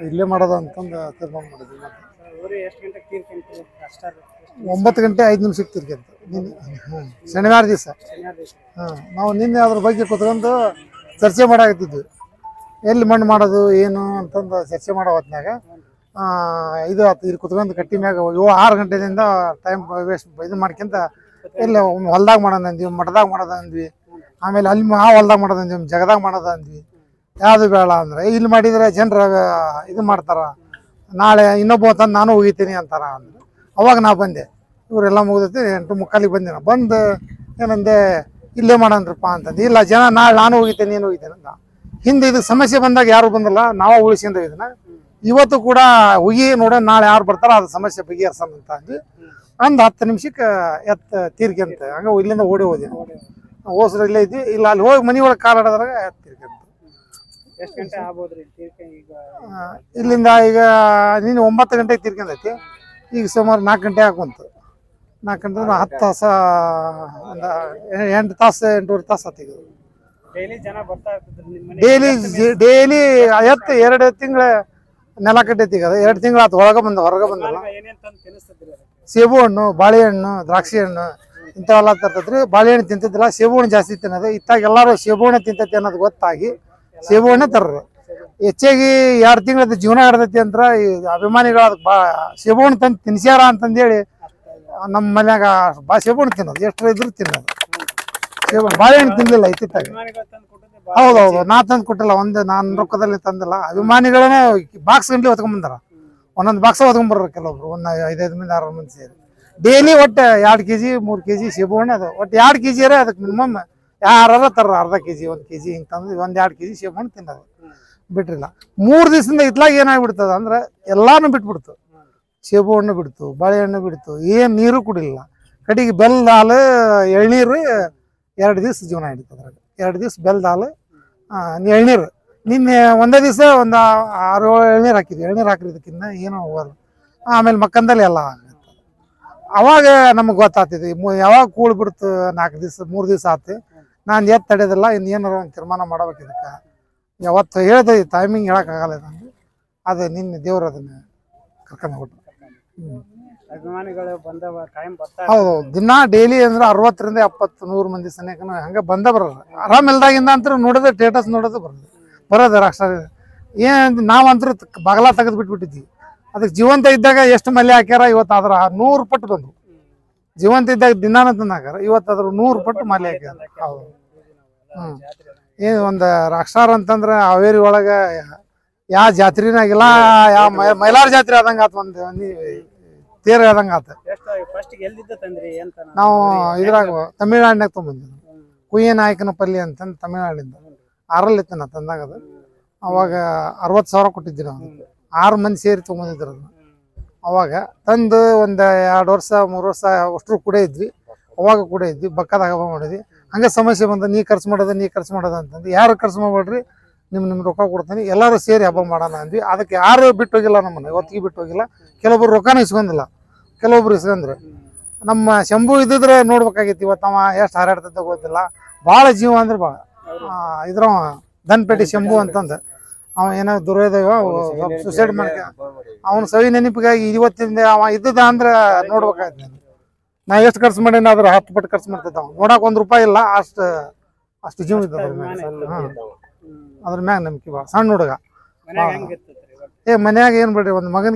ಇಲ್ಲೇ ಮಾಡೋದು ಅಂತಂದು ತೀರ್ಮಾನ ಮಾಡಿದ್ವಿ. ಊರು ಎಷ್ಟು ಗಂಟೆಗೆ ತೀರ್ಕೊಂತೀರಿ ಅಷ್ಟಾರು 9 ಗಂಟೆ 5 ನಿಮಿಷಕ್ಕೆ ತೀರ್ಕೊಂತ ಶನಿವಾರ ದಿವಸ. ನಾವು ನಿನ್ನೆ ಅದ್ರ ಬಗ್ಗೆ ಕುತ್ಕೊಂಡು ಚರ್ಚೆ ಮಾಡಾಕತ್ತಿದ್ವಿ, ಎಲ್ಲಿ ಮಣ್ಣು ಮಾಡೋದು ಏನು ಅಂತಂದು ಚರ್ಚೆ ಮಾಡೋ ಹೊತ್ನಾಗ ಇದು ಆತು. ಇಲ್ಲಿ ಕುತ್ಕೊಂಡು ಕಟ್ಟಿ ಮ್ಯಾಗ 6 ಗಂಟೆದಿಂದ ಟೈಮ್ ವೇಸ್ಟ್ ಇದು ಮಾಡ್ಕೊಂತ ಎಲ್ಲ ಹೊಲ್ದಾಗ ಮಾಡೋದು ಅಂದ್ವಿ, ಮಠದಾಗ ಮಾಡೋದು ಅಂದ್ವಿ, ಆಮೇಲೆ ಅಲ್ಲಿ ಆ ಹೊಲ್ದಾಗ ಮಾಡೋದು ಅಂದ್ವಿ, ಜಗದಾಗ ಮಾಡೋದು ಅಂದ್ವಿ. ಯಾವುದು ಬೇಡ ಅಂದರೆ ಇಲ್ಲಿ ಮಾಡಿದರೆ ಜನರ ಇದು ಮಾಡ್ತಾರ, ನಾಳೆ ಇನ್ನೊಬ್ಬ ತಂದು ನಾನು ಹೋಗಿತೀನಿ ಅಂತಾರ ಅಂದ್ರೆ ಅವಾಗ ನಾ ಬಂದೆ. ಇವರೆಲ್ಲ ಮುಗಿದೈತಿ 8:45 ಬಂದೆ. ನಾ ಬಂದು ಏನಂದೆ, ಇಲ್ಲೇ ಮಾಡೋಣ್ರಪ್ಪ ಅಂತಂದು. ಇಲ್ಲ ಜನ ನಾಳೆ ನಾನು ಹೋಗಿದ್ದೇನೆ ನೀನು ಹೋಗಿದ್ದೇನೆ ಅಂತ. ಹಿಂದೆ ಇದು ಸಮಸ್ಯೆ ಬಂದಾಗ ಯಾರು ಬಂದಿಲ್ಲ, ನಾವೇ ಉಳಿಸ್ಕೊಂಡು ಇದನ್ನ ಇವತ್ತು ಕೂಡ ಹೋಗಿ ನೋಡೋಣ, ನಾಳೆ ಯಾರು ಬರ್ತಾರ ಅದು ಸಮಸ್ಯೆ ಬಗೆಹರ್ಸೋಣ ಅಂತ ಅಂದ್ವಿ. ಒಂದು 10 ನಿಮಿಷಕ್ಕೆ ತೀರ್ಕೊಂತ ಹಂಗೆ ಇಲ್ಲಿಂದ ಓಡಿ ಹೋದಿ. ಹೋಸ್ರು ಇಲ್ಲೇ ಇದ್ವಿ, ಇಲ್ಲ ಅಲ್ಲಿ ಹೋಗಿ ಮನೆ ಒಳಗೆ ಕಾಲಾಡೋದ್ರಾಗ ತೀರ್ಕೊಂತ. ಎಷ್ಟು ಗಂಟೆ ಆಗ್ಬೋದ್ರಿ ಇಲ್ಲಿಂದ ಈಗ ನೀನು 9 ಗಂಟೆಗೆ ತೀರ್ಕೊಂಡೈತಿ, ಈಗ ಸುಮಾರು 4 ಗಂಟೆ ಹಾಕುಂತು. 4 ಗಂಟೆ 10 ತಾಸು, ಒಂದು 8 ತಾಸು 8.5 ತಾಸು ಆತೀಗ. ಡೈಲಿ ಜನ ಬರ್ತಾ ಇರ್ತಿದ್ರು ನಿಮ್ಮ ಮನೆ? ಡೈಲಿ 2 ತಿಂಗಳ ನೆಲ ಕಟ್ಟೈತಿ. ಈಗ 2 ತಿಂಗಳು ಆತು ಹೊರಗೆ ಬಂದಲ್ಲ. ಏನೇನ್ ತಂದು ತಿನ್ನಿಸ್ತಿದ್ರಿ ಅದಕ್ಕೆ? ಸೇಬು ಹಣ್ಣು, ಬಾಳೆಹಣ್ಣು, ದ್ರಾಕ್ಷಿ ಹಣ್ಣು ಇಂಥವೆಲ್ಲ ತರ್ತೈತ್ರಿ. ಬಾಳೆಹಣ್ಣು ತಿಂತಿದ್ದಿಲ್ಲ, ಸೇಬು ಹಣ್ಣು ಜಾಸ್ತಿ ತಿನ್ನೋದು. ಇತ್ತಾಗ ಎಲ್ಲರೂ ಸೇಬು ಹಣ್ಣು ತಿಂತೈತಿ ಅನ್ನೋದು ಗೊತ್ತಾಗಿ ಸೇಬು ಹಣ್ಣು ತರ್ರಿ. ಹೆಚ್ಚಾಗಿ 2 ತಿಂಗಳದ ಜೀವನ ಹಿಡ್ದೈತಿ ಅಂತ ಈ ಅಭಿಮಾನಿಗಳು ಅದಕ್ಕೆ ಸೇಬು ಹಣ್ಣು ತಂದು ತಿನ್ಸ್ಯಾರ ಅಂತಂದೇಳಿ ನಮ್ಮ ಮನ್ಯಾಗ ಸೇಬು ಹಣ್ಣು ತಿನ್ನೋದು, ಎಷ್ಟು ಇದ್ರು ತಿನ್ನೋದು. ಸೇಬು ಬಾಳೆಹಣ್ಣು ತಿನ್ನಲಿಲ್ಲ ಇತ್ತಿತ್ತಾಗ. ಹೌದೌದು, ನಾ ತಂದು ಕೊಟ್ಟಿಲ್ಲ, ನಾನು ರೊಕ್ಕದಲ್ಲಿ ತಂದಿಲ್ಲ. ಅಭಿಮಾನಿಗಳನ್ನ ಬಾಕ್ಸ್ ಗಂಟ್ಲಿ ಹೊತ್ಕೊಂಡ್ಬಂದಾರ, ಒಂದೊಂದು ಬಾಕ್ಸ್ ಹೊತ್ಕೊಂಡ್ಬರ್ರಿ ಕೆಲವೊಬ್ರು, ಒಂದು 5 ಮಂದಿ 6 ಮಂದಿ ಸೇರಿ. ಡೈಲಿ ಒಟ್ಟು 2 kg 3 kg ಸೇಬು ಹಣ್ಣು ಅದು ಒಟ್ಟು 2 kg ಅದಕ್ಕೆ ಮಿನಿಮಮ್ ಯಾರು ತರ ಅರ್ಧ kg 1 kg ಹಿಂಗೆ ತಂದು 1-2 kg ಸೇಬು ಹಣ್ಣು ತಿನ್ನೋದು ಬಿಟ್ರಿಲ್ಲ. 3 ದಿವಸದಿಂದ ಇತ್ಲಾಗ ಏನಾಗ್ಬಿಡ್ತದ ಅಂದ್ರೆ ಎಲ್ಲಾನು ಬಿಟ್ಬಿಡ್ತು. ಸೇಬು ಹಣ್ಣು ಬಿಡ್ತು, ಬಾಳೆಹಣ್ಣು ಬಿಡ್ತು, ಏನು ನೀರು ಕುಡಿಲಿಲ್ಲ. ಕಡೆಗೆ ಬೆಲ್ಲ ಹಾಲು ಎಳ್ನೀರು 2 ದಿವಸ ಜೀವನ ಹಿಡಿತದ. 2 ದಿವಸ ಬೆಲ್ಲದ ಹಾಲು ಎಳ್ನೀರು. ನಿನ್ನೆ ಒಂದೇ ದಿವಸ ಒಂದು 6-7 ಎಳ್ನೀರು ಹಾಕಿದ್ವಿ. ಎಳ್ನೀರು ಹಾಕಿರೋದಕ್ಕಿಂತ ಏನೋ ಹೋಗೋದು. ಆಮೇಲೆ ಮಕ್ಕಂದಲ್ಲಿ ಎಲ್ಲ ಅವಾಗ ನಮಗೆ ಗೊತ್ತಾಗ್ತಿದ್ವಿ ಯಾವಾಗ ಕೂಳು ಬಿಡ್ತು. 4 ದಿವಸ 3 ದಿವಸ ಆತು. ನಾನು ಎತ್ತು ತಡೆಯೋದಿಲ್ಲ, ಇನ್ನೇನಾರು ಒಂದು ತೀರ್ಮಾನ ಮಾಡ್ಬೇಕು ಇದಕ್ಕೆ. ಯಾವತ್ತು ಹೇಳ್ದೆ ಟೈಮಿಂಗ್ ಹೇಳೋಕ್ಕಾಗಲ್ಲ ನನಗೆ. ಅದು ನಿನ್ನೆ ದೇವ್ರು ಅದನ್ನು ಕರ್ಕೊಂಡು ಹೋಗ್ಬಿಟ್ಟು. ಅಭಿಮಾನಿಗಳು ಬಂದವ ಟೈಮ್ ಬರ್ತಾ ಹೌದು, ದಿನ ಡೈಲಿ ಅಂದ್ರೆ 60ರಿಂದ 70-100 ಮಂದಿ ಸನೇಕ ಹಂಗೆ ಬಂದ ಬರೋದು. ಆರಾಮಿಲ್ದಾಗಿಂದ ಅಂತ ನೋಡೋದು, ಸ್ಟೇಟಸ್ ನೋಡೋದು ಬರೋದು ರಾಷ್ಟ್ರ. ಏನು ನಾವಂತರೂ ಬಾಗಲ ತೆಗೆದು ಬಿಟ್ಬಿಟ್ಟಿದ್ವಿ. ಅದಕ್ಕೆ ಜೀವಂತ ಇದ್ದಾಗ ಎಷ್ಟು ಮಲ್ಯ ಹಾಕ್ಯಾರ, ಇವತ್ತು ಅದ್ರ 100 ಪಟ್ಟು ಬಂದು. ಜೀವಂತ ಇದ್ದಾಗ ದಿನಾನ ತಂದಾಕಾರ, ಇವತ್ತು ಅದ್ರ 100 ಪಟ್ಟು ಮಲ್ಯ ಹಾಕ್ಯಾರ. ಹೌದು. ಏನು ಒಂದು ರಾಷ್ಟ್ರ ಅಂತಂದ್ರೆ ಹಾವೇರಿ ಒಳಗೆ ಯಾವ ಜಾತ್ರೆನಾಗಿಲ್ಲ, ಯಾವ ಮೈಲಾರ ಜಾತ್ರೆ ಆದಂಗೆ ಆತು, ಒಂದು ತೇರ ಆದಂಗೆ ಆತ. ನಾವು ಇದ್ರಾಗ ತಮಿಳ್ನಾಡಿನಾಗ ತೊಗೊಂಬಂದಿದ್ವಿ. ಕುಯ್ಯ ನಾಯಕನಪಲ್ಲಿ ಅಂತಂದು ತಮಿಳ್ನಾಡಿಂದ 6 ನಾ ತಂದಾಗದು. ಅವಾಗ 60,000 ಕೊಟ್ಟಿದ್ವಿ ನಾವು. 6 ಮಂದಿ ಸೇರಿ ತೊಗೊಂಬಂದಿದ್ರು ಅದನ್ನ. ಅವಾಗ ತಂದು ಒಂದು 2 ವರ್ಷ 3 ವರ್ಷ ಅಷ್ಟರು ಕೂಡ ಇದ್ವಿ. ಅವಾಗ ಕೂಡ ಇದ್ವಿ, ಬಕ್ಕದಾಗ ಹಬ್ಬ ಮಾಡಿದ್ವಿ. ಹಂಗೆ ಸಮಸ್ಯೆ ಬಂದ ನೀ ಖರ್ಚು ಮಾಡೋದು ಅಂತಂದು. ಯಾರು ಖರ್ಚು ಮಾಡ್ಬೇಡ್ರಿ, ನಿಮ್ಮ ರೊಕ್ಕ ಕೊಡ್ತೀನಿ, ಎಲ್ಲರೂ ಸೇರಿ ಹಬ್ಬ ಮಾಡೋಣ ಅಂದ್ವಿ. ಅದಕ್ಕೆ ಯಾರು ಬಿಟ್ಟು ಹೋಗಿಲ್ಲ, ನಮ್ಮನ್ನು ಇವತ್ತಿಗೆ ಬಿಟ್ಟು ಹೋಗಿಲ್ಲ. ಕೆಲವೊಬ್ರು ರೊಕ್ಕನೂ ಇಸ್ಕೊಂಡಿಲ್ಲ, ಕೆಲವೊಬ್ರು ಇಸ್ಕೊಂಡ್ರು. ನಮ್ಮ ಶಂಭು ಇದ್ದಿದ್ರೆ ನೋಡ್ಬೇಕಾಗಿತ್ತು. ಇವತ್ತು ಅವ ಎಷ್ಟು ಹಾರಾಡ್ತದ ಗೊತ್ತಿಲ್ಲ. ಭಾಳ ಜೀವ ಅಂದ್ರೆ ಭಾಳ ಇದ್ರ ದನ್ಪೇಟೆ ಶಂಭು ಅಂತಂದು ಅವ ಏನೋ ದುರ್ಯೋದಯ ಸುಸೈಡ್ ಮಾಡ್ಕ ಅವನ ಸವಿ ನೆನಪಿಗಾಗಿ ಇವತ್ತಿಂದ ಅವ ಇದ್ದದ ಅಂದ್ರೆ ನೋಡ್ಬೇಕಾಯ್ತು. ನಾ ಎಷ್ಟು ಖರ್ಚು ಮಾಡೀನಿ ಅದ್ರ 10 ಪಟ್ಟು ಖರ್ಚು ಮಾಡ್ತಿದ್ದ. ಅವ ನೋಡಕ್ 1 ರೂಪಾಯಿ ಇಲ್ಲ, ಅಷ್ಟು ಜೀವ ಇದ್ದ ಅದ್ರ ಮ್ಯಾಗ ನಂಬಿಕೆ ಭಾಳ. ಸಣ್ಣ ಹುಡುಗ. ಮನ್ಯಾಗ ಏನು ಬಿಡ್ರಿ, ಒಂದು ಮಗನ